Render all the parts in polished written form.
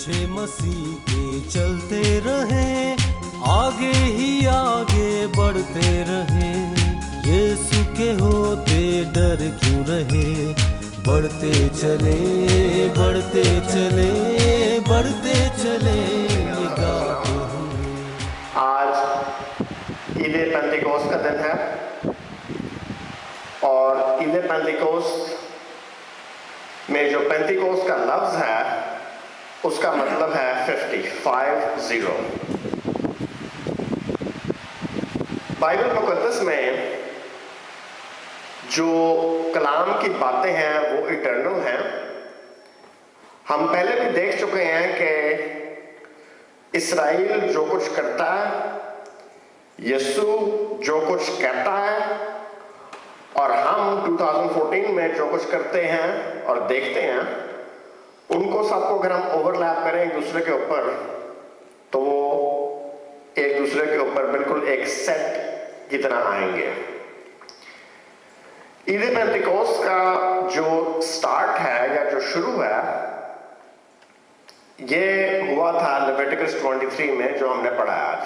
पीछे मसीह के चलते रहें, आगे ही आगे बढ़ते रहें। यीशु के होते डर क्यों रहे, बढ़ते चले बढ़ते चले बढ़ते चले ये गाते हुए। आज ईद पेंतिकोस्त का दिन है और ईद पेंतिकोस्त में जो पेंतिकोस्त का लफ्ज है उसका मतलब है 50। बाइबल मुकद्दस में जो कलाम की बातें हैं वो इटर्नल हैं। हम पहले भी देख चुके हैं कि इस्राएल जो कुछ करता है, यीशु जो कुछ कहता है, और हम 2014 में जो कुछ करते हैं और देखते हैं, उनको सबको अगर हम ओवरलैप करें एक दूसरे के ऊपर तो वो एक दूसरे के ऊपर बिल्कुल एक सेट की तरह आएंगे। ईद पेंतिकोस्त का जो स्टार्ट है या जो शुरू है ये हुआ था लेविटिकस 23 में जो हमने पढ़ा आज,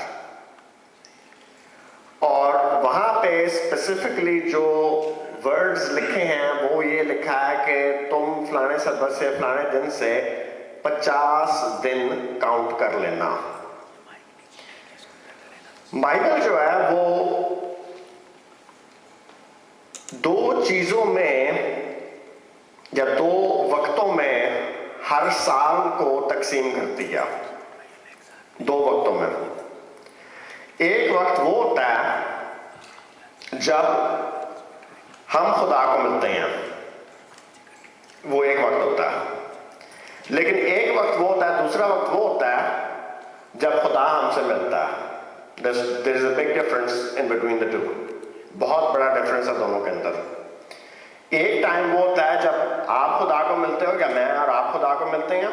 और वहां पे स्पेसिफिकली जो वर्ड्स लिखे हैं वो ये लिखा है कि तुम फलाने सबत से फलाने दिन से 50 दिन काउंट कर लेना। बाइबल जो है वो दो चीजों में या दो वक्तों में हर साल को तकसीम करती है। दो वक्तों में, एक वक्त वो होता है जब हम खुदा को मिलते हैं, वो एक वक्त होता है। लेकिन एक वक्त वो होता है, दूसरा वक्त वो होता है जब खुदा हमसे मिलता है। There is a big difference in between the two. बहुत बड़ा डिफरेंस है दोनों के अंदर। एक टाइम वो होता है जब आप खुदा को मिलते हो या मैं और आप खुदा को मिलते हैं,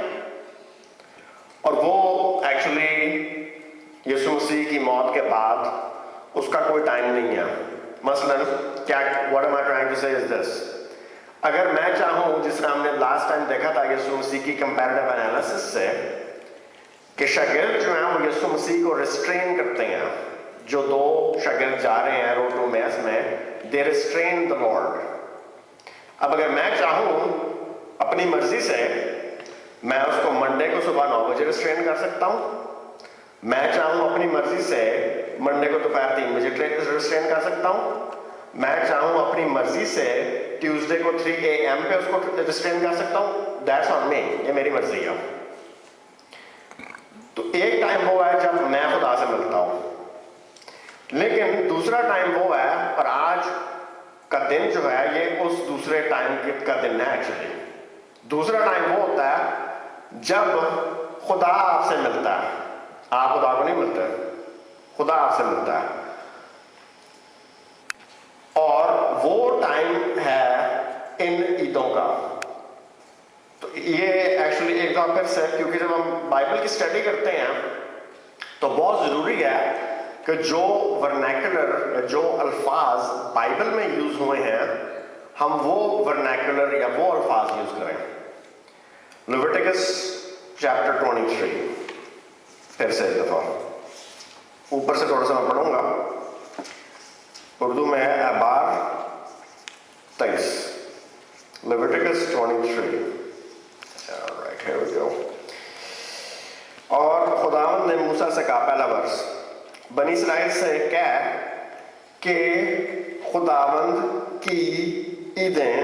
और वो एक्चुअली यीशु मसीह की मौत के बाद उसका कोई टाइम नहीं है। मसलन क्या what am I trying to say is this, अगर मैं चाहूं, जिस तरह हमने लास्ट टाइम देखा था यीशु मसीह की कंपैरेटिव एनालिसिस से, कि शागिर्द जो हैं वो यीशु मसीह को रिस्ट्रेन करते हैं। जो दो शागिर्द जा रहे हैं रोड टू मैस में, दे रिस्ट्रेन द लॉर्ड। अब अगर मैं चाहूं अपनी मर्जी से, मैं उसको मंडे को सुबह 9 बजे रिस्ट्रेन कर सकता हूं। मैं चाहूं अपनी मर्जी से मंडे को दोपहर 3 बजे रिस्ट्रेन कर सकता हूं। मैं चाहूं अपनी मर्जी से ट्यूसडे को 3 AM पे उसको रिस्ट्रेन कर सकता हूं। दैट्स ऑन मी, ये मेरी मर्जी है। तो एक टाइम वो है जब मैं खुदा से मिलता हूं, लेकिन दूसरा टाइम वो है, और आज का दिन जो है ये उस दूसरे टाइम का दिन है। एक्चुअली दूसरा टाइम वो होता है जब खुदा आपसे मिलता है। आप खुदा को नहीं मिलते, खुदा आपसे मिलता है, और वो टाइम है इन ईदों का। तो ये एक्चुअली एक बार फिर से, क्योंकि जब हम बाइबल की स्टडी करते हैं तो बहुत जरूरी है कि जो वर्नैकुलर, जो अल्फाज बाइबल में यूज हुए हैं, हम वो वर्नैकुलर या वो अल्फाज यूज करें। लेविटिकस चैप्टर 23, फिर से एक दफा ऊपर से थोड़ा सा मैं पढ़ूंगा। उर्दू में है अबार 23, Leviticus 23। Right, here we go. और खुदावंद ने मूसा से कहा, पहला वर्ष, बनी इस्राएल से कह कि खुदावंद की ईदें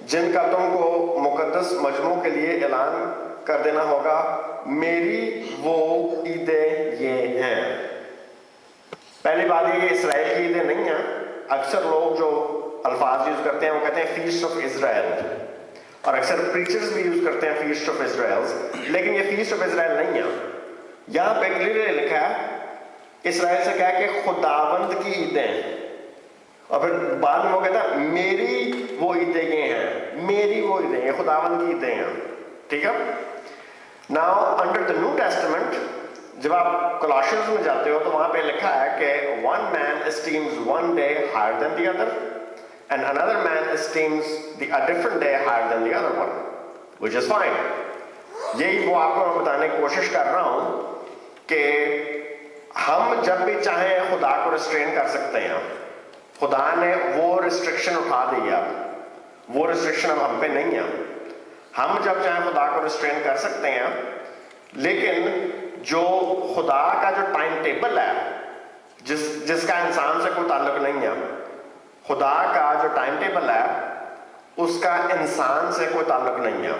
जिनका तुमको मुकद्दस मजमू के लिए ऐलान कर देना होगा, मेरी वो ईदें ये हैं। पहली बात ये कि इसराइल की ईदें नहीं हैं। अक्सर लोग जो अल्फाज यूज करते हैं वो कहते हैं फीस्ट ऑफ इजराइल, और अक्सर प्रीचर्स भी यूज करते हैं फीस्ट ऑफ इजराइल, लेकिन ये फीस्ट ऑफ इजराइल नहीं है। यहां पे क्लियरली लिखा है इसराइल से कहा कि खुदावंद की ईदें, और फिर बाद में वो कहता है मेरी वो ईदें ये हैं, मेरी वो ईदें, ये खुदावंद की ईदें हैं। ठीक है। Now under the new testament जब आप कोलोसियंस में जाते हो तो वहां पे लिखा है कि one man esteems one day higher than the other and another man esteems the different day higher than the other one, which is fine. यही वो आपको मैं बताने की कोशिश कर रहा हूं कि हम जब भी चाहें खुदा को रिस्ट्रेन कर सकते हैं। खुदा ने वो रिस्ट्रिक्शन उठा दी है, वो रिस्ट्रिक्शन अब हम पे नहीं है। हम जब चाहें खुदा को रिस्ट्रेन कर सकते हैं, लेकिन जो खुदा का जो टाइम टेबल है, जिसका इंसान से कोई ताल्लुक नहीं है, खुदा का जो टाइम टेबल है उसका इंसान से कोई ताल्लुक नहीं है।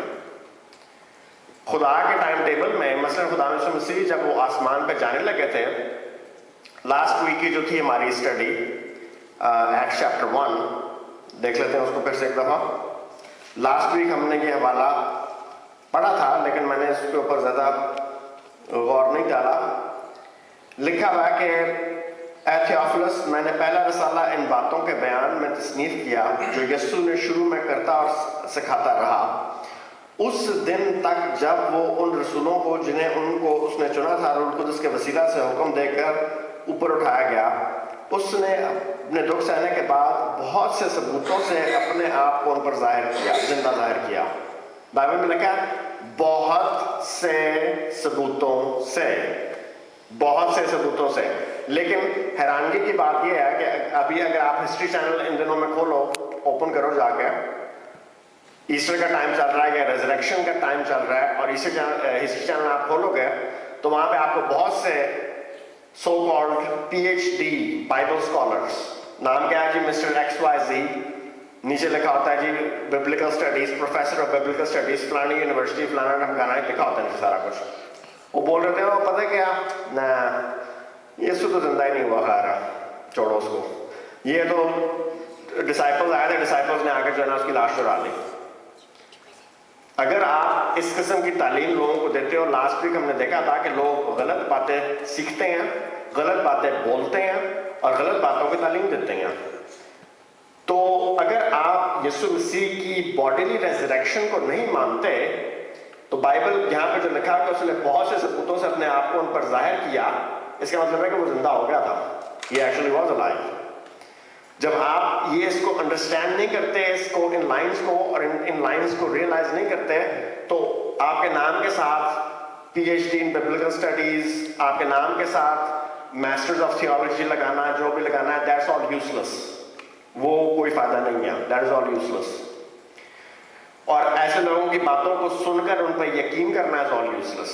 खुदा के टाइम टेबल में मसलन खुदा यीशु मसीह जब वो आसमान पे जाने लगे थे, लास्ट वीक की जो थी हमारी स्टडी एक्ट्स चैप्टर 1, देख लेते हैं उसको फिर से एक दफा। लास्ट वीक हमने ये हवाला पढ़ा था, लेकिन मैंने इसके ऊपर ज्यादा गौर नहीं डाला। लिखा हुआ कि ए थियोफिलस, मैंने पहला रसाला इन बातों के बयान में तस्नीफ किया जो यीशु ने शुरू में करता और सिखाता रहा, उस दिन तक जब वो उन रसूलों को जिन्हें उनको उसने चुना था रूह कुद्दुस के वसीला से हुक्म देकर ऊपर उठाया गया, उसने अपने दुख सहने के बाद बहुत से सबूतों से अपने आप को उन पर जाहिर किया, जिंदा जाहिर किया। बाइबल में लिखा है बहुत से सबूतों से, बहुत से सबूतों से। लेकिन हैरानगी की बात यह है कि अभी अगर आप हिस्ट्री चैनल इन दिनों में खोलो, ओपन करो जाके, ईस्टर का टाइम चल रहा है या रेजरेक्शन का टाइम चल रहा है, और हिस्ट्री चैनल आप खोलोगे तो वहां पे आपको बहुत से so called PhD Bible scholars, नाम क्या है जी, मिस्टर XYZ, नीचे लिखा होता है जी Biblical studies, professor of Biblical studies फलानी यूनिवर्सिटी फलाना ढमकाना, लिखा होता है सारा कुछ। वो बोल रहे थे वो पता क्या ना, यीशु तो जिंदा ही नहीं हुआ, खैर छोड़ो उसको, ये तो डिसाइपल्स आए थे, डिसाइपल्स ने आकर जो है ना उसकी लाश चुरा ली। अगर आप इस किस्म की तालीम लोगों को देते हो, लास्ट वीक हमने देखा था कि लोग गलत बातें सीखते हैं, गलत बातें बोलते हैं और गलत बातों की तालीम देते हैं। तो अगर आप यीशु मसीह की बॉडीली रेजरेक्शन को नहीं मानते, तो बाइबल यहाँ पे जो लिखा है कि उसने बहुत से सबूतों से अपने आप को उन पर जाहिर किया, इसका मतलब है कि वो जिंदा हो गया था, ये एक्चुअली वाज अलाइव। जब आप ये इसको अंडरस्टैंड नहीं करते, इसको इन लाइंस को और इन लाइंस को रियलाइज नहीं करते, तो आपके नाम के साथ PhD इन बिब्लिकल स्टडीज, आपके नाम के साथ मास्टर्स ऑफ थियोलॉजी लगाना, जो भी लगाना है, दैट्स ऑल यूजलेस, वो कोई फायदा नहीं है, दैट इज ऑल यूजलेस। और ऐसे लोगों की बातों को सुनकर उन पर यकीन करना इज ऑल यूजलेस।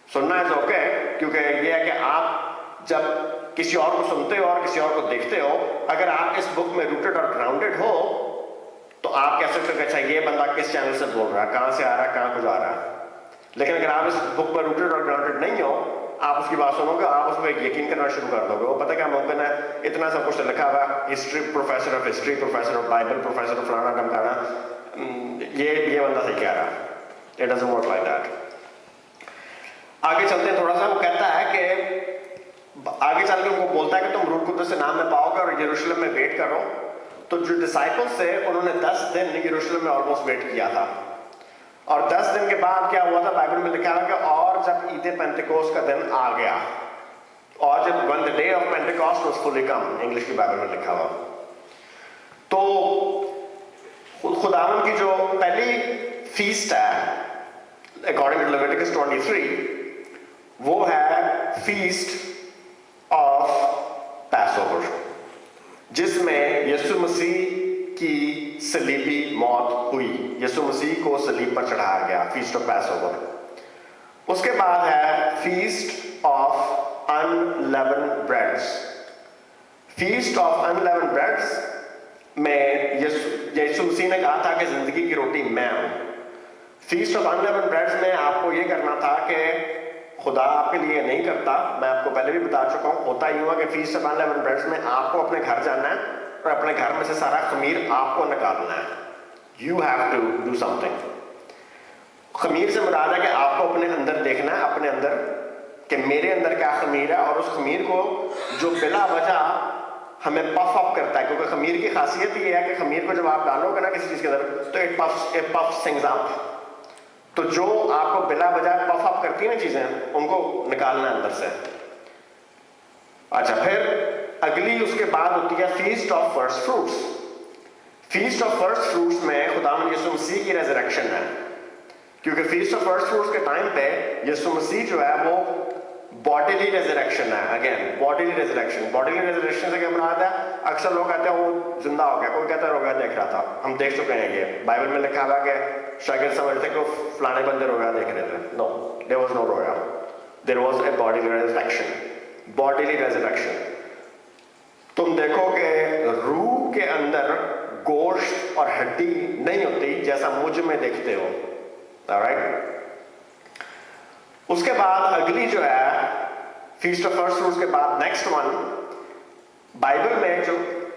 सुनना इज ओके, क्योंकि ये है कि आप जब किसी और को सुनते हो और किसी और को देखते हो, अगर आप इस बुक में रूटेड और ग्राउंडेड हो तो आप कह सकते हो कि अच्छा ये बंदा किस चैनल से बोल रहा है, कहां से आ रहा है, कहां को जा रहा है। लेकिन अगर आप इस बुक पर रूटेड और ग्राउंडेड नहीं हो, आप उसकी बात सुनोगे, आप उसमें यकीन करना शुरू कर दोगे। वो पता क्या मुमकिन है, इतना सब कुछ लिखा हुआ, history professor of history, professor of Bible, professor of फलाना ढमकाना, ये बंदा सही कह रहा है। It doesn't work like that. आगे चलते हैं थोड़ा सा। वो कहता है कि आगे चल के उनको बोलता है कि तुम रूह कुद्दुस से नाम में पाओगे और यरूशलेम में वेट करो। तो जो डिसाइपल्स थे उन्होंने 10 दिन यरूशलेम में ऑलमोस्ट वेट किया था, और 10 दिन के बाद क्या हुआ था, बाइबल में लिखा है कि और जब ईद पेंटेकोस्ट का दिन आ गया, और जब when the day of Pentecost was fully come, English की बाइबल में लिखा हुआ, तो खुदावन की जो पहली फीस्ट है अकॉर्डिंग टू लेविटिकस 23, वो है फीस्ट ऑफ पैसओवर, जिसमें यीशु मसीह की सलीबी मौत हुई, यीशु मसीह को सलीब पर चढ़ाया गया, फीस्ट ऑफ पैसओवर। उसके बाद है feast of unleavened breads. Feast of unleavened breads में यीशु मसीह ने कहा था कि जिंदगी की रोटी मैं हूं। फीस्ट ऑफ अनलेवन्ड ब्रेड्स में आपको यह करना था कि खुदा आपके लिए नहीं करता, मैं आपको पहले भी बता चुका हूं, होता ही हुआ कि फीस्ट ऑफ अनलेवन्ड ब्रेड्स में आपको अपने घर जाना है और अपने घर में से सारा खमीर आपको निकालना है। You have to do something. खमीर से मुराद है कि आपको अपने अंदर देखना है, अपने अंदर कि मेरे अंदर क्या खमीर है, और उस खमीर को जो बिला वजह हमें पफ अप करता है, क्योंकि खमीर की खासियत ये है कि खमीर को जब आप डालोगे ना किसी चीज के अंदर, तो इट पफ्स थिंग्स अप। तो जो आपको बिला वजह पफ अप करती है ना चीजें, उनको निकालना है अंदर से। अच्छा, फिर अगली उसके बाद होती है feast of first fruits. Feast of first fruits में खुदावंद यीशु मसीह की रेजरेक्शन है, क्योंकि फीस्ट ऑफ फर्स्ट फ्रूट्स के टाइम पे यीशु मसीह जो है वो बॉडीली रेजरेक्शन है। अगेन बॉडीली रेजरेक्शन से क्या मुराद है? अक्सर लोग कहते हैं वो जिंदा हो गया, कोई कहता है रोया देख रहा था। हम देख चुके हैं, ये बाइबल में लिखा हुआ कि शागिर्द समझते कि वो फलाने बंदे रोया देख रहे थे। नो, देयर वाज नो रोया, there was a bodily resurrection. तुम देखो कि रूह के अंदर गोश्त और हड्डी नहीं होती जैसा मुझ में देखते हो। ऑलराइट, उसके बाद अगली जो है फीस्ट ऑफ फर्स्ट फ्रूट्स के बाद नेक्स्ट वन बाइबल में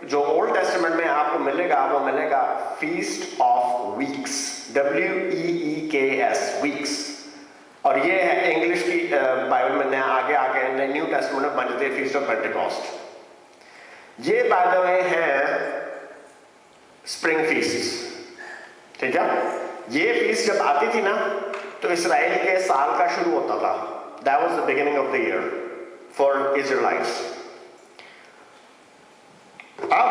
जो ओल्ड टेस्टामेंट में आपको मिलेगा वो मिलेगा feast of weeks, WEEKS, weeks. और ये है इंग्लिश की बाइबल में नया आगे न्यू टेस्टामेंट में बन जाती है फीस्ट ऑफ पेंटिकॉस्ट। ये बाय द वे है स्प्रिंग फीस्ट, ठीक है। ये फीस्ट जब आती थी ना तो इसराइल के साल का शुरू होता था। That was the beginning of the year for Israelites. अब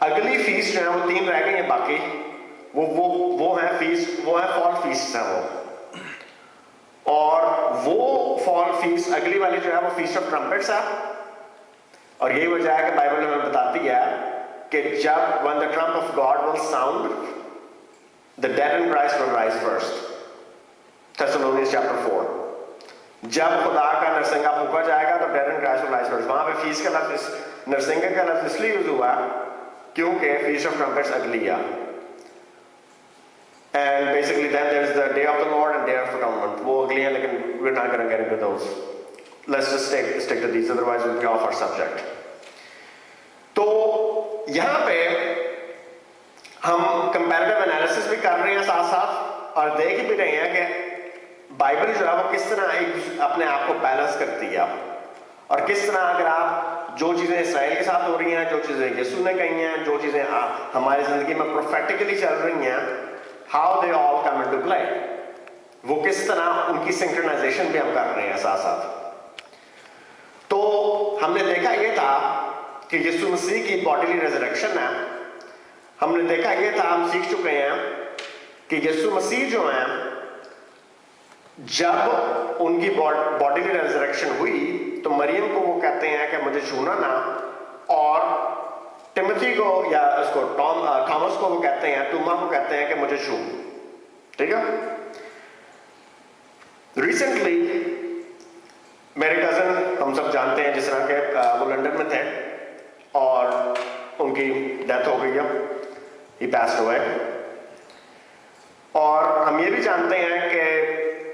अगली फीस्ट जो है वो 3 रह गई हैं बाकी। वो है फीस्ट, वो है फॉल फीस्ट है वो। और वो फॉल फीस्ट अगली वाली जो है वो फीस्ट ऑफ ट्रम्पेट्स है। और यही वजह है कि बाइबल में बताती है कि जब when the trump of God will sound, the dead in Christ will rise first. Thessalonians chapter 4। जब खुदा का नरसिंगा फूका जाएगा तो dead in Christ will rise first. वहां पे फीस्ट का लफ्ज, नरसिंगे का लफ्ज इसलिए यूज हुआ क्योंकि फीस्ट ऑफ ट्रम्पेट्स अगली है। And basically then there is the day of the Lord and day of atonement. वो अगली है, लेकिन we are not gonna get into those. Let's just stick to these, otherwise we will be off our subject. तो यहां पे हम comparative analysis भी कर रहे हैं साथ साथ, और देख भी रहे हैं कि बाइबल जो है वो किस तरह एक अपने आप को बैलेंस करती है। और किस तरह अगर आप जो चीजें इसराइल के साथ हो रही हैं, जो चीजें यीशु ने कही हैं, जो चीजें हमारी जिंदगी में प्रोफेटिकली चल रही हैं, how they all come into play, वो किस तरह उनकी सिंक्रोनाइजेशन भी हम कर रहे हैं साथ साथ। तो हमने देखा ये था कि यीशु मसीह की बॉडीली रेजरेक्शन है। हमने देखा ये था, हम सीख चुके हैं कि यीशु मसीह जो है जब उनकी बॉडीली रेजरेक्शन हुई तो मरियम को वो कहते हैं कि मुझे छूना ना, और टिमोथी को या उसको थॉमस को वो कहते हैं, तुमा को कहते हैं कि मुझे छू। ठीक है। रिसेंटली मेरे कजन, हम सब जानते हैं जिस तरह के वो लंदन में थे और उनकी डेथ हो गई है, ही passed away। और हम ये भी जानते हैं कि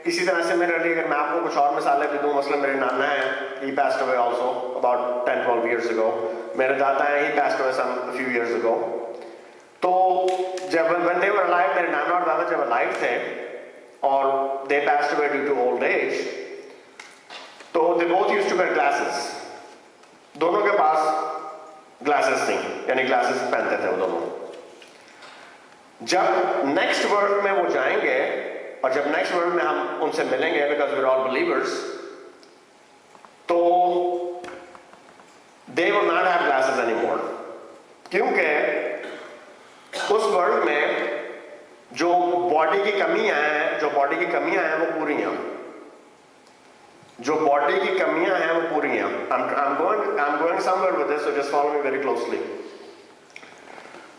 इसी तरह से मेरे लिए, अगर मैं आपको कुछ और मिसालें भी दूं, मसलन मेरे नाना हैं, he passed away also about 10-12 years ago। मेरे दादा हैं, he passed away some few years ago। तो जब when they were alive, मेरे नाना और दादा जब alive थे और they passed away due to old age, तो they both used to wear glasses। दोनों के पास ग्लासेस थी, यानी ग्लासेस पहनते थे वो दोनों। जब नेक्स्ट वर्ल्ड में वो जाएंगे और जब नेक्स्ट वर्ल्ड में हम उनसे मिलेंगे, because we are all believers, तो they will not have glasses anymore, क्योंकि उस वर्ल्ड में जो बॉडी की कमियां हैं वो पूरी हैं। जो बॉडी की कमियां हैं वो पूरी हैं। I'm going somewhere with this, so just follow me very closely।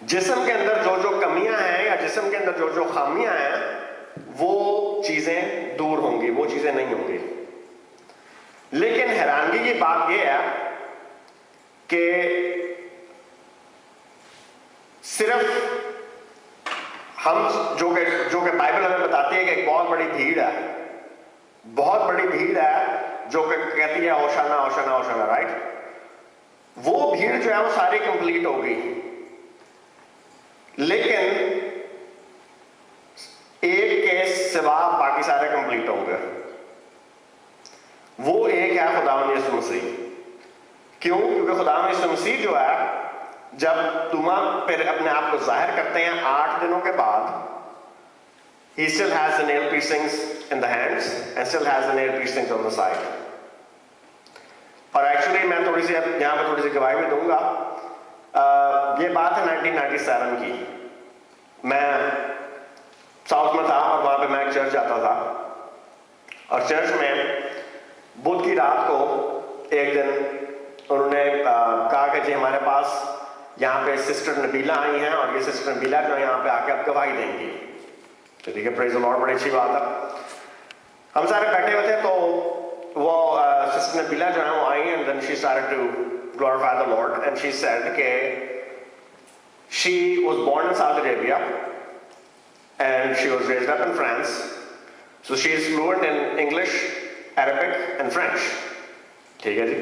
जिस्म के अंदर जो जो कमियां हैं या जिस्म के अंदर जो जो खामियां हैं, वो चीजें दूर होंगी, वो चीजें नहीं होंगी। लेकिन हैरानगी की बात यह है कि सिर्फ हम जो कि बाइबल हमें बताती है कि एक बहुत बड़ी भीड़ है जो कि कहती है होशाना होशाना होशाना, राइट। वो भीड़ जो है वो सारी कंप्लीट होगी, लेकिन एक के सिवा बाकी सारे कंप्लीट होंगे। वो एक है खुदावंद यीशु मसीह। क्यों? क्योंकि खुदावंद यीशु मसीह जो है, जब तुमा फिर अपने आप को जाहिर करते हैं 8 दिनों के बाद, he still has the nail piercings in the hands and still has the nail piercings on the side। और एक्चुअली मैं थोड़ी सी यहां पर थोड़ी सी गवाही भी दूंगा। ये बात है 1997 की। मैं साउथ में था और वहां पे मैं एक चर्च जाता था, और चर्च में बुध की रात को एक दिन उन्होंने कहा कि जी हमारे पास यहाँ पे सिस्टर नबीला आई हैं और ये सिस्टर नबीला जो यहाँ पे आके आप गवाही देंगी। तो ठीक है, प्रेज द लॉर्ड, बड़ी अच्छी बात है। हम सारे बैठे हुए थे, तो वो सिस्टर नबीला जो है वो आई and then she started to glorify the Lord and she said के she was born in South Arabia and she was raised up in France, so she is fluent in English, Arabic and French. ठीक है जी।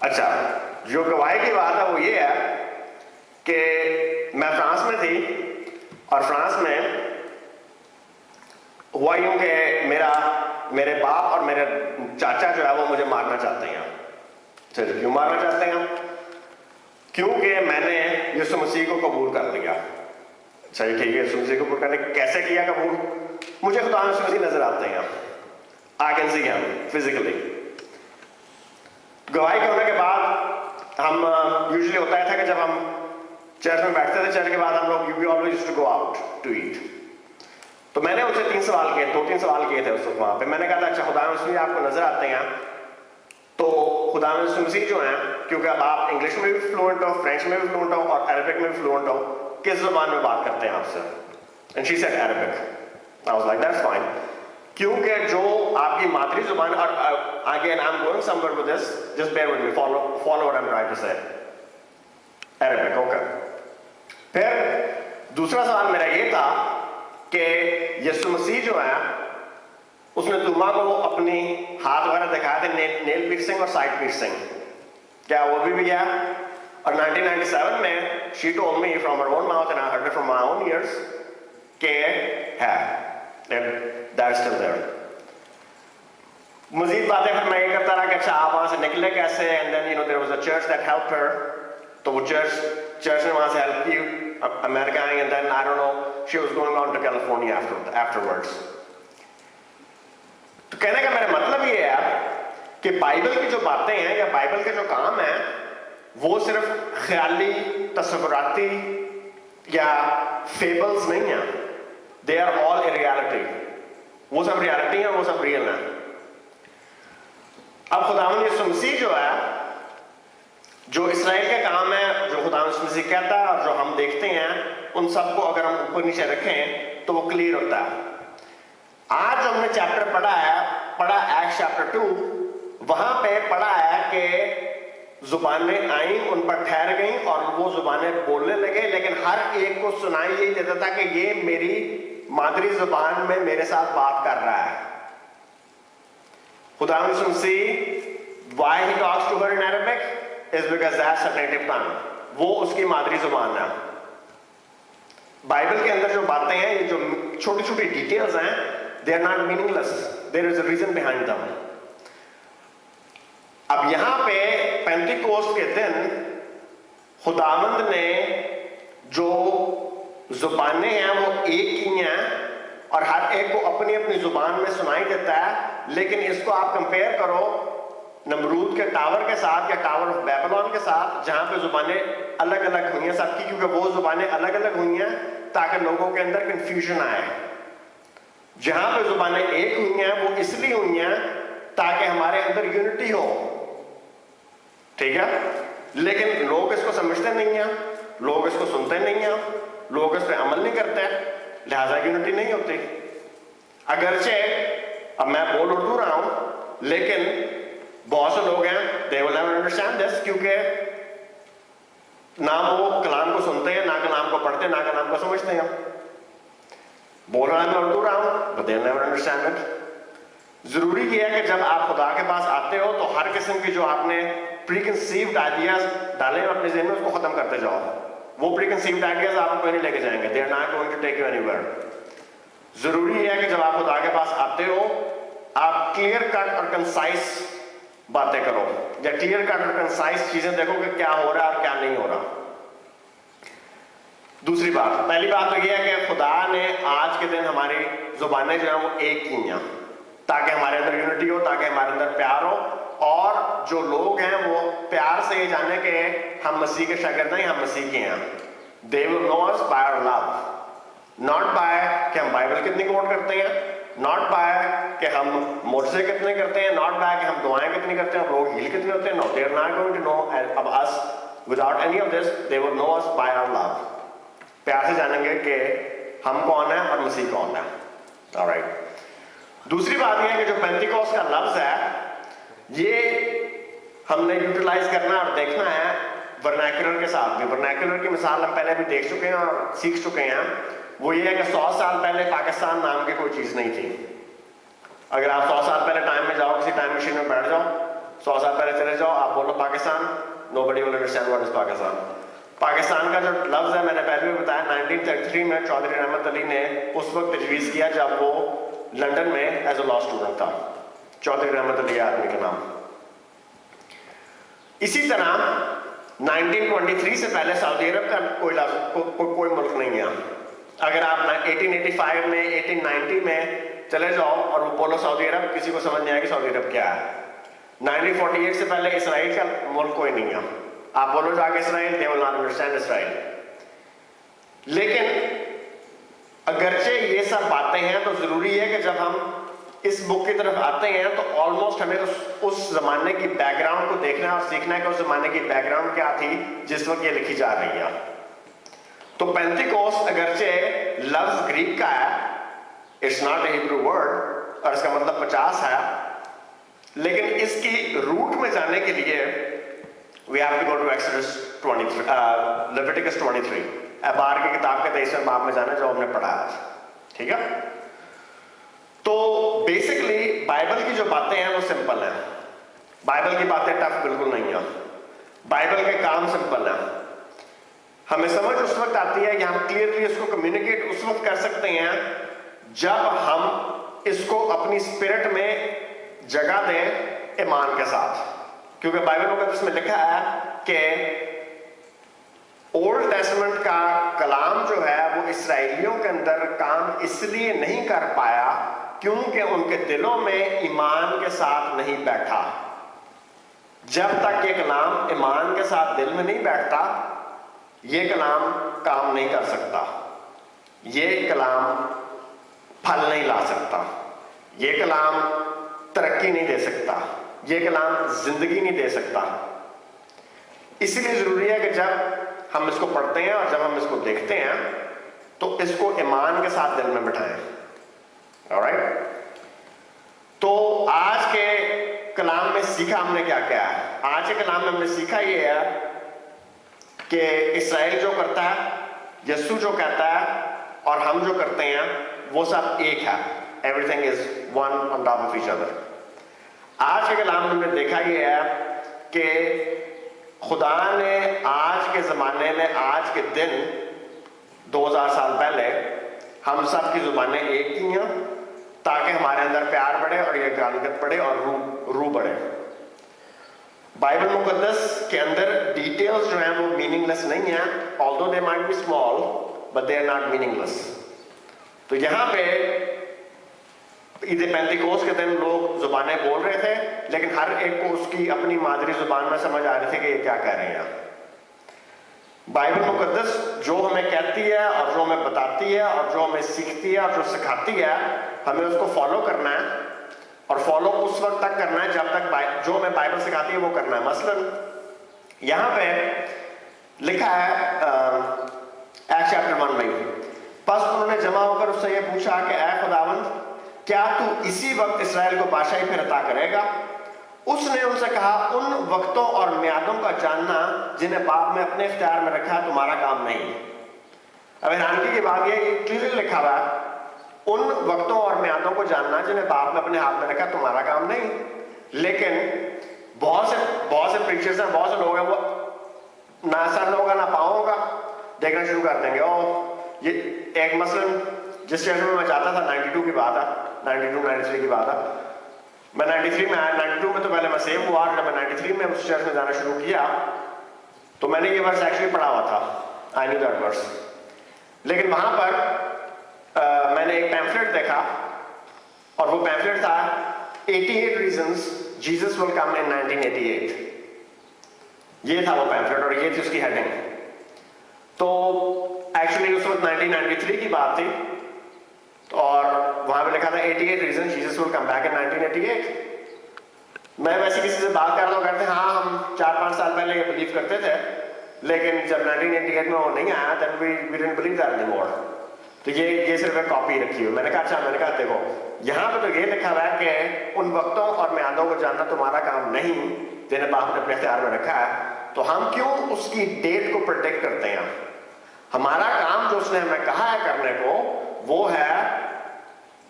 अच्छा, जो गवाही की बात है वो ये है कि मैं फ्रांस में थी और फ्रांस में हुआ यूं कि मेरे बाप और मेरे चाचा जो है वो मुझे मारना चाहते हैं। चलिए, क्यों मारना चाहते हैं? क्योंकि मैंने यीशु मसीह को कबूल कर लिया। चलिए ठीक है, यीशु मसीह को कबूल करने कैसे किया कबूल? मुझे खुदा यीशु मसीह नजर आते हैं, I can see him physically. गवाही करने के बाद हम यूजुअली होता था कि जब हम चर्च में बैठते थे, चर्च के बाद हम लोग we always used to go out to eat. तो मैंने उनसे 2-3 सवाल किए थे उस वक्त वहां पे। मैंने कहा था अच्छा खुदा मसीह आपको नजर आते हैं, तो खुदा मसीह जो है, क्योंकि अब आप इंग्लिश में भी फ्लुएंट हो, फ्रेंच में भी फ्लुएंट हो और अरबिक में भी फ्लुएंट हो, किस जुबान में बात करते हैं आपसे? And she said Arabic. I was like that's fine, क्योंकि जो आपकी मातृ जुबान, और again I am going somewhere with this, just bear with me, follow what I am trying to say. Arabic, okay. फिर दूसरा सवाल मेरा ये था कि यीशु मसीह जो है उसने तुमा को अपनी हाथ वगैरह दिखाए थे, नेल पियर्सिंग और साइड पियर्सिंग, क्या वो भी गया? और 1997 में she told me from her own mouth and I heard it from my own ears के है, and that is still there. मजीद बातें फिर मैं ये करता रहा कि अच्छा आप वहां से निकले कैसे, and then you know there was a church that helped her, तो वो चर्च ने वहां से हेल्प की अमेरिका आई, and then I don't know she was going on to California afterwards. तो कहने का मेरा मतलब ये है कि बाइबल की जो बातें हैं या बाइबल के जो काम है वो सिर्फ ख्याली, तस्वुराती या फेबल्स नहीं है, they are all in reality. वो सब रियलिटी है, वो सब रियल है। अब खुदावंद यीशु मसीह जो है, जो इस्राएल के काम है, जो खुदावंद यीशु मसीह कहता है और जो हम देखते हैं, उन सबको अगर हम ऊपर नीचे रखें तो वो क्लियर होता है। आज जो हमने चैप्टर पढ़ा एक्ट्स चैप्टर 2, वहां पे पढ़ा है कि जुबानें आई, उन पर ठहर गई और वो जुबानें बोलने लगे, लेकिन हर एक को सुनाई यही देता था कि ये मेरी मादरी जुबान में मेरे साथ बात कर रहा है। खुदा यीशु मसीह, why he talks to her in Arabic is because that's her native tongue, वो उसकी मादरी जुबान है। बाइबल के अंदर जो बातें हैं, ये जो छोटी छोटी डिटेल्स हैं, they are not meaningless, there is a reason behind them। अब यहां पे पेंटिकोस्ट के दिन खुदावंद ने जो जुबानें हैं वो एक ही हैं और हर एक को अपनी अपनी जुबान में सुनाई देता है, लेकिन इसको आप कंपेयर करो नमरूद के टावर के साथ या टावर ऑफ बेबीलोन के साथ, जहां पे जुबानें अलग अलग हुई हैं सबकी, क्योंकि वो जुबानें अलग अलग हुई हैं ताकि लोगों के अंदर कंफ्यूजन आए। जहां पे जुबानें एक हुई हैं वो इसलिए हुई हैं ताकि हमारे अंदर यूनिटी हो, ठीक है? लेकिन लोग इसको समझते नहीं हैं, लोग इसको सुनते नहीं हैं, लोग इस पर अमल नहीं करते, लिहाजा यूनिटी नहीं होती। अगरचे अब मैं बोल उर्दू रहा हूं, लेकिन बहुत से लोग हैं they will never understand this, क्योंकि ना वो कलाम को सुनते हैं, ना कलाम को पढ़ते हैं, ना कलाम को समझते हैं। बोल रहा मैं उर्दू रहा हूं, but they'll never understand it। जरूरी यह है कि जब आप खुदा के पास आते हो तो हर किस्म की जो आपने प्रीकंसीव्ड आइडियाज डाले हैं अपने ज़हन में, उसको खत्म करते जाओ। वो प्रीकंसीव्ड आइडियाज आपको कहीं नहीं लेके जाएंगे, they are not going to take you anywhere। जरूरी है कि जब आप खुदा के पास आते हो आप क्लियर कट और कंसाइज बातें करो, या क्लियर कट और कंसाइज चीजें देखो कि क्या हो रहा है और क्या नहीं हो रहा। दूसरी बात, पहली बात तो यह है कि खुदा ने आज के दिन हमारी जुबानें जो है वो एक की हैं ताकि हमारे अंदर यूनिटी हो, ताकि हमारे अंदर प्यार हो, और जो लोग हैं वो प्यार से ये जाने के हम मसीह के शागिर्द हैं, हम मसीह के हैं। They will know us by our love। Not by कि हम बाइबल कितनी कोट करते हैं, नॉट बाय कि हम मोर्चे कितने करते हैं, नॉट बाय कि हम दुआएं कितनी करते हैं, लोग हील कितने होते हैं। No, they are not going to know about us without any of this, they will know us by our love. प्यार से जानेंगे कि हम कौन है और मसीह कौन है। ऑलराइट, दूसरी बात यह है कि जो पेंटिकोस्ट का लफ्ज है ये हमने यूटिलाइज करना और देखना है वर्नैक्युलर के साथ भी। वर्नैक्युलर की मिसाल हम पहले भी देख चुके हैं और सीख चुके हैं। वो ये है कि 100 साल पहले पाकिस्तान नाम की कोई चीज नहीं थी। अगर आप 100 साल पहले टाइम में जाओ, किसी टाइम मशीन में बैठ जाओ, 100 साल पहले चले जाओ, आप बोलो Pakistan, nobody will understand what is Pakistan. Pakistan का जो लफ्ज है मैंने पहले भी बताया, 1933 में चौधरी रहमत अली ने उस वक्त तजवीज़ किया जब वो लंदन में एज अ लॉ स्टूडेंट था। चौधरी रहमत अली आदमी का नाम। इसी तरह 1923 से पहले सऊदी अरब का कोई मुल्क नहीं है। अगर आप 1885 में 1890 में चले जाओ और वो बोलो सऊदी अरब, किसी को समझ नहीं आएगी सऊदी अरब क्या है। 1948 से पहले इसराइल का मुल्क कोई नहीं है। आप बोलो जाके Israel, they will not understand Israel. लेकिन अगरचे ये सब बातें हैं तो जरूरी है कि जब हम इस बुक की तरफ आते हैं तो ऑलमोस्ट हमें उस जमाने की बैकग्राउंड को देखना है और सीखना है कि उस जमाने की बैकग्राउंड क्या थी जिस वक्त ये लिखी जा रही है। तो पेंटिकोस्ट अगरचे लफ्ज ग्रीक का है, it's not a Hebrew word और इसका मतलब 50 है, लेकिन इसकी रूट में जाने के लिए we have to go to Exodus 23, Leviticus 23, अबार की किताब के 23वें बाब में जाना जो हमने पढ़ा है। ठीक है, तो बेसिकली बाइबल की जो बातें हैं वो सिंपल हैं। बाइबल की बातें टफ बिल्कुल नहीं है। बाइबल के काम सिंपल है। हमें समझ उस वक्त आती है कि हम क्लियरली इसको कम्युनिकेट उस वक्त कर सकते हैं जब हम इसको अपनी स्पिरिट में जगह दें ईमान के साथ। क्योंकि बाइबल मुकद्दस में लिखा है कि ओल्ड टेस्टमेंट का कलाम जो है वो इसराइलियों के अंदर काम इसलिए नहीं कर पाया क्योंकि उनके दिलों में ईमान के साथ नहीं बैठा। जब तक ये कलाम ईमान के साथ दिल में नहीं बैठता ये कलाम काम नहीं कर सकता, ये कलाम फल नहीं ला सकता, ये कलाम तरक्की नहीं दे सकता, ये कलाम जिंदगी नहीं दे सकता। इसलिए जरूरी है कि जब हम इसको पढ़ते हैं और जब हम इसको देखते हैं तो इसको ईमान के साथ दिल में बिठाएं। ऑलराइट, तो आज के कलाम में सीखा हमने क्या क्या है? आज के कलाम में हमने सीखा ये है कि इसराइल जो करता है, यीशु जो कहता है और हम जो करते हैं वो सब एक है। Everything is one on top of each other. आज के कलाम में हमने देखा ये है कि खुदा ने आज के जमाने में, आज के दिन 2000 साल पहले हम सब की जुबानें एक की हैं ताकि हमारे अंदर प्यार बढ़े और ये गालियत बढ़े और रूह बढ़े। बाइबल मुकद्दस के अंदर डिटेल्स जो हैं वो मीनिंगलेस नहीं है, although they might be small but they are not meaningless. तो यहाँ पे ईद पेंटिकोस्ट के दिन लोग जुबानें बोल रहे थे लेकिन हर एक को उसकी अपनी मादरी जुबान में समझ आ रही थी कि ये क्या कह रहे हैं। बाइबल मुकद्दस जो हमें कहती है और जो हमें बताती है और जो हमें सीखती है और जो सिखाती है हमें उसको फॉलो करना है और फॉलो उस वक्त तक करना है जब तक जो हमें बाइबल सिखाती है वो करना है। मसलन यहाँ पे लिखा है एक्ट्स चैप्टर 1 में, बस उन्होंने जमा होकर उससे ये पूछा कि ऐ खुदावंद क्या तू इसी वक्त इसराइल को बादशाही फिर अता करेगा? उसने उनसे कहा उन वक्तों और म्यादों का जानना जिन्हें बाप ने अपने इख्तियार में रखा है तुम्हारा काम नहीं। अब हैरानगी की बात यह क्लियरली लिखा हुआ है उन वक्तों और म्यादों को जानना जिन्हें बाप ने अपने हाथ में रखा तुम्हारा काम नहीं। लेकिन बहुत से प्रीचर्स हैं, बहुत से लोग हैं, वो ना सर होगा ना पाँव होगा देखना शुरू कर देंगे। और ये एक मसलन जिस चर्च में मैं जाता था 92 की बात है, 92-93 की बात है। मैं 93 में आया, 92 में तो पहले मैं सेव हुआ, जब मैं 93 में उस चर्च में जाना शुरू किया तो मैंने ये वर्स एक्चुअली पढ़ा हुआ था, आई न्यू दैट वर्स। लेकिन वहां पर मैंने एक पैम्फलेट देखा और वो पैम्फलेट था 88 रीजंस जीसस विल कम इन 1988। ये था वो पैम्फलेट और ये थी उसकी हेडिंग। तो एक्चुअली उस वक्त 1993 की बात थी और वहां पे लिखा था 88 reason Jesus will come back in 1988। मैं वैसे किसी से बात कर रहा हूँ, कहते हैं हाँ हम 4-5 साल पहले ये बिलीव करते थे, लेकिन जब 1988 में वो नहीं आया तब we didn't believe that anymore. तो ये सिर्फ एक कॉपी रखी हुई। मैंने कहा अच्छा, मैंने कहा देखो यहाँ पे तो ये लिखा हुआ है कि उन वक्तों और म्यादों को जानना तुम्हारा काम नहीं जिन्हें बाप ने अपने इख्तियार में रखा है, तो हम क्यों उसकी डेट को प्रोटेक्ट करते हैं? हमारा काम जो उसने हमें कहा है करने को वो है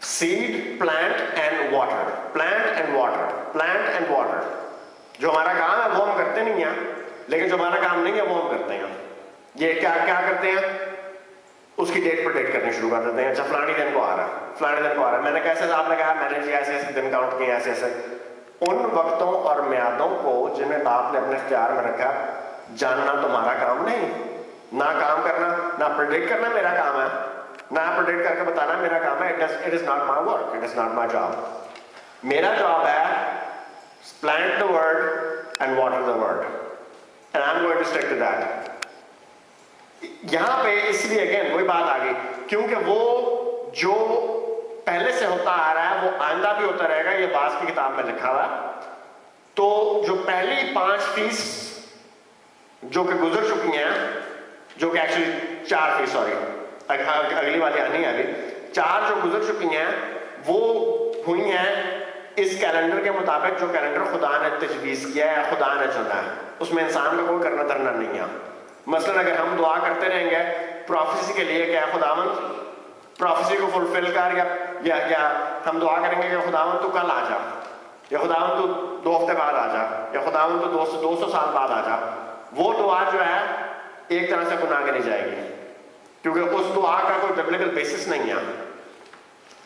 seed, plant and water, plant and water, plant and water. जो हमारा काम है वो हम करते नहीं हैं, लेकिन जो हमारा काम नहीं है वो हम करते हैं। ये क्या क्या करते हैं? उसकी डेट प्रोटेक्ट करनी शुरू कर देते हैं। अच्छा फलानी दिन को आ रहा है, फलानी दिन को आ रहा है। मैंने कैसे आपने कहा मैंने जी ऐसे ऐसे दिन काउंट किए, ऐसे ऐसे। उन वक्तों और म्यादों को जिन्हें बाप ने अपने इख्तियार में रखा जानना तुम्हारा काम नहीं। ना काम करना, ना प्रेडिक्ट करना मेरा काम है, ना प्रेडिक्ट करके बताना मेरा काम है। It is not my work, it is not my job. मेरा जॉब है plant the word and water the word and I am going to stick to that. यहां पे इसलिए अगेन वही बात आ गई, क्योंकि वो जो पहले से होता आ रहा है वो आइंदा भी होता रहेगा, ये बास की किताब में लिखा हुआ। तो जो पहली 5 फीस जो कि गुजर चुकी हैं, जो कि एक्चुअली 4 फीस, सॉरी अगली वाली आनी है, अभी 4 जो गुजर चुकी हैं वो हुई हैं इस कैलेंडर के मुताबिक जो कैलेंडर खुदा ने तजवीज़ किया है, खुदा ने चुना है। उसमें इंसान का कोई करना धरना नहीं है। मसलन अगर हम दुआ करते रहेंगे प्रोफेसी के लिए, क्या खुदावंद प्रोफेसी को फुलफिल कर, या हम दुआ करेंगे कि खुदावंद तू कल आ जा, या खुदावंद तू 2 हफ्ते बाद आ जा, या खुदावंद तू 200 साल बाद आ जा, वो दुआ जो है एक तरह से गुनाह नहीं जाएगी, क्योंकि उस दुआ का कोई बिब्लिकल बेसिस नहीं है।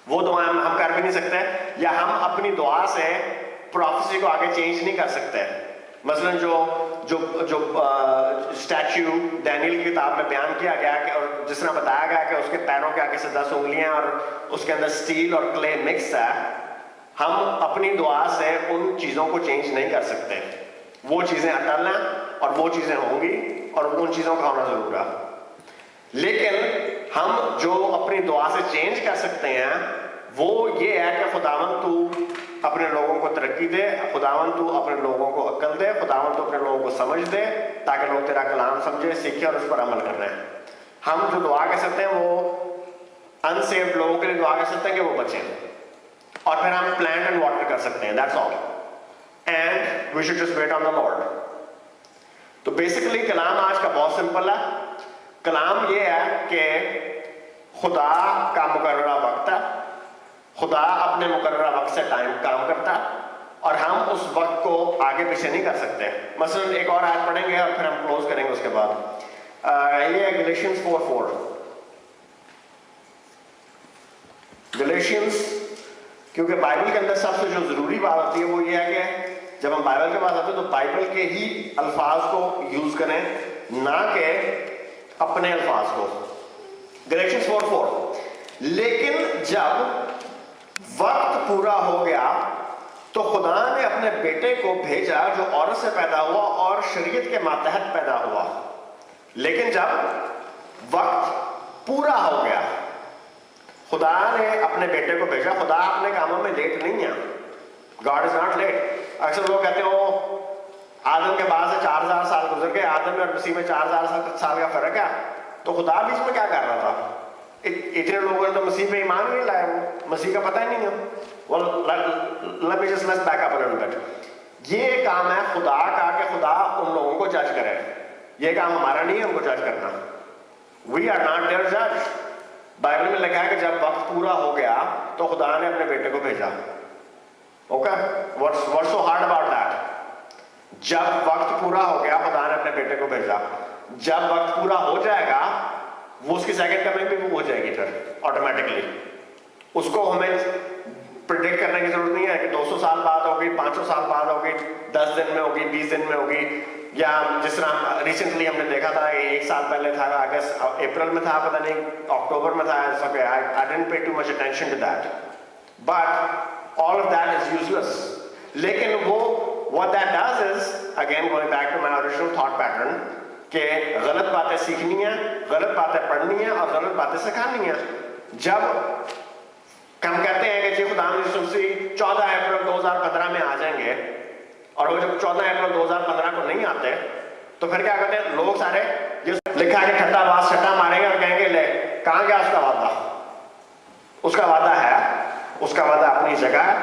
वो दुआ हम कर भी नहीं सकते, या हम अपनी दुआ से प्रोफेसी को आगे चेंज नहीं कर सकते। मसलन जो जो जो स्टैच्यू डैनियल की किताब में बयान किया गया कि, और जिस तरह बताया गया कि उसके पैरों के आगे से 10 उंगलियां और उसके अंदर स्टील और क्ले मिक्स है, हम अपनी दुआ से उन चीजों को चेंज नहीं कर सकते। वो चीजें अटल हैं और वो चीजें होंगी और उन चीजों का होना जरूर है। लेकिन हम जो अपनी दुआ से चेंज कर सकते हैं वो ये है कि खुदावंद तू अपने लोगों को तरक्की दे, खुदावंद तू अपने लोगों को अक्ल दे, खुदावंद तू अपने लोगों को समझ दे, ताकि लोग तेरा कलाम समझे, सीखे और उस पर अमल कर रहे हैं। हम जो दुआ कर सकते हैं वो अनसेव्ड लोगों के लिए दुआ कर सकते हैं कि वो बचें, और फिर हम प्लांट एंड वाटर कर सकते हैं, that's all, and we should just wait on the Lord. तो बेसिकली कलाम आज का बहुत सिंपल है। कलाम ये है कि खुदा का मुकर्ररा वक्त है, खुदा अपने मुकर्ररा वक्त से टाइम काम करता है, और हम उस वक्त को आगे पीछे नहीं कर सकते। मसलन एक और आयत पढ़ेंगे और फिर हम क्लोज करेंगे उसके बाद। ये है गैलेशियंस 4:4। गैलेशियंस, क्योंकि बाइबल के अंदर सबसे जो जरूरी बात होती है वो ये है कि जब हम बाइबल के पास आते हैं तो बाइबल के ही अल्फाज को यूज करें, ना कि अपने अल्फाज को। गैलेशियंस 4:4। लेकिन जब वक्त पूरा हो गया तो खुदा ने अपने बेटे को भेजा जो औरत से पैदा हुआ और शरीयत के मातहत पैदा हुआ। लेकिन जब वक्त पूरा हो गया, खुदा ने अपने बेटे को भेजा। खुदा अपने कामों में लेट नहीं है, गॉड इज नॉट लेट। अक्सर लोग कहते हो आदम के बाद से 4000 साल गुजर गए, आदम और मसीह में 4000 साल का फर्क है, तो खुदा बीच में क्या कर रहा था? इतने लोगों ने तो मसीह पे ईमान नहीं लाया, वो मसीह का पता ही नहीं है। Well, let me just let's back up a little bit. ये काम है खुदा का कि खुदा उन लोगों को जज करे। ये काम हमारा नहीं है हमको जज करना। We are not their judge. Bible में लिखा है कि जब वक्त पूरा हो गया तो खुदा ने अपने बेटे को भेजा। Okay? What's so hard about that? जब वक्त पूरा हो गया खुदा ने अपने बेटे को भेजा। जब वक्त पूरा हो जाएगा वो उसकी सेकंड कमिंग भी वो हो जाएगी फिर ऑटोमेटिकली। उसको हमें प्रिडिक्ट करने की जरूरत नहीं है कि 200 साल बाद होगी, 500 साल बाद होगी, 10 दिन में होगी, 20 दिन में होगी, या जिस तरह रिसेंटली हमने देखा था 1 साल पहले था, अगस्त अप्रैल में था, पता नहीं अक्टूबर में था। I didn't pay too much attention to that, but all of that is useless. लेकिन वो what that does is, again going back to my original thought pattern, कि गलत बातें सीखनी है, गलत बातें पढ़नी है और गलत बातें सिखानी है। जब हम कहते हैं कि जी खुदा यीशु मसीह 14 अप्रैल 2015 में आ जाएंगे और वो जब 14 अप्रैल 2015 को नहीं आते तो फिर क्या कहते हैं लोग सारे, ये लिखा है कि ठट्टाबाज छट्टा मारेंगे और कहेंगे ले कहां गया उसका वादा। उसका वादा है, उसका वादा अपनी जगह है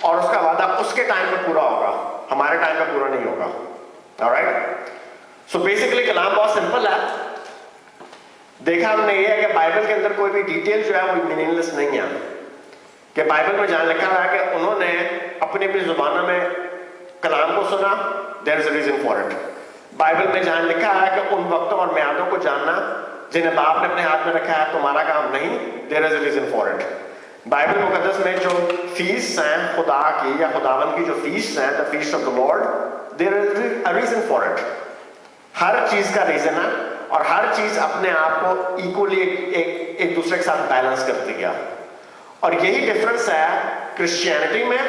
और उसका वादा उसके टाइम पे पूरा होगा, हमारे टाइम पे पूरा नहीं होगा। ऑलराइट, सो बेसिकली कलाम बहुत सिंपल है। देखा हमने ये है कि बाइबल के अंदर कोई भी डिटेल जो है वो मीनिंगलेस नहीं है, कि बाइबल में जहां लिखा हुआ है कि उन्होंने अपनी अपनी जुबानों में कलाम को सुना, there is a reason for it. Bible में जहां लिखा है कि उन वक्तों और म्यादों को जानना जिन्हें बाप ने अपने हाथ में रखा है तुम्हारा काम नहीं, there is a reason for it. Bible मुकद्दस में जो फीस हैं खुदा की या खुदावन की जो फीस हैं, the feast of the Lord, there is a reason for it. हर चीज का रीजन है और हर चीज अपने आप को इक्वली एक दूसरे के साथ बैलेंस करती है। और यही डिफरेंस है क्रिश्चियनिटी में।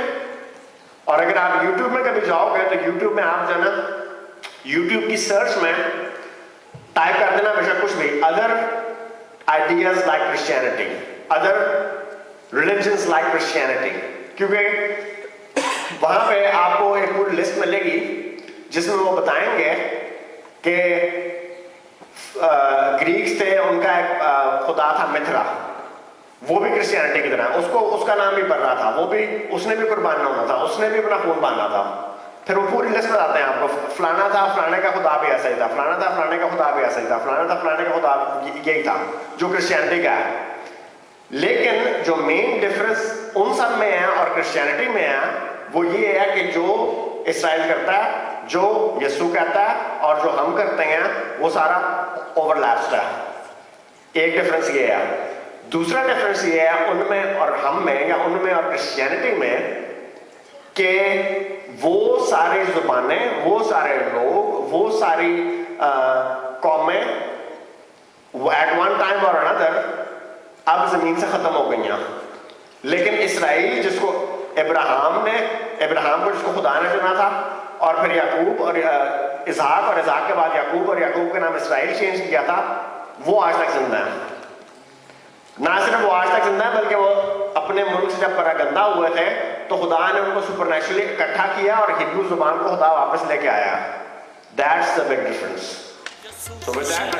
और अगर आप यूट्यूब में कभी जाओगे तो यूट्यूब में आप जो है ना, यूट्यूब की सर्च में टाइप कर देना बेशक कुछ भी, other ideas like Christianity, other religions like Christianity, क्योंकि वहां पे आपको एक पूरी लिस्ट मिलेगी जिसमें वो बताएंगे कि ग्रीक्स थे, उनका एक खुदा था मिथरा, वो भी क्रिश्चियनिटी की तरह, उसको उसका नाम भी पड़ रहा था, वो भी उसने भी कुर्बान होना था, उसने भी अपना खून बांधा था। फिर वो पूरी लिस्ट बताते हैं आपको, फलाना था फलाने का खुदा भी ऐसा ही था, फलाना था फलाने का खुदा भी ऐसा ही था, फलाना था फलाने का खुदा यही था, जो क्रिश्चियनिटी का है। लेकिन जो मेन डिफरेंस उन सब में है और क्रिश्चियनिटी में है वो ये है कि जो इस्राइल करता है, जो यीशु कहता है और जो हम करते हैं वो सारा ओवरलैप्स है। एक डिफरेंस ये है। दूसरा डिफरेंस ये है उनमें और हम में, या उनमें और क्रिश्चियनिटी में, कि वो सारी जुबानें, वो सारे लोग, वो सारी कौमें एट वन टाइम और अनदर अब जमीन से खत्म हो गई हैं। लेकिन इस्राइल जिसको इब्राहिम को जिसको खुदा ने चुना था, और फिर याकूब और इसहाक, और इसहाक के बाद याकूब, और याकूब का नाम इस्राइल चेंज किया था, वो आज तक जिंदा है। ना सिर्फ वो आज तक जिंदा है बल्कि वो अपने मुल्क से जब परागंदा हुए थे तो खुदा ने उनको सुपरनेचुरली इकट्ठा किया और हिब्रू जुबान को खुदा वापस लेके आया। That's the big difference. So with that,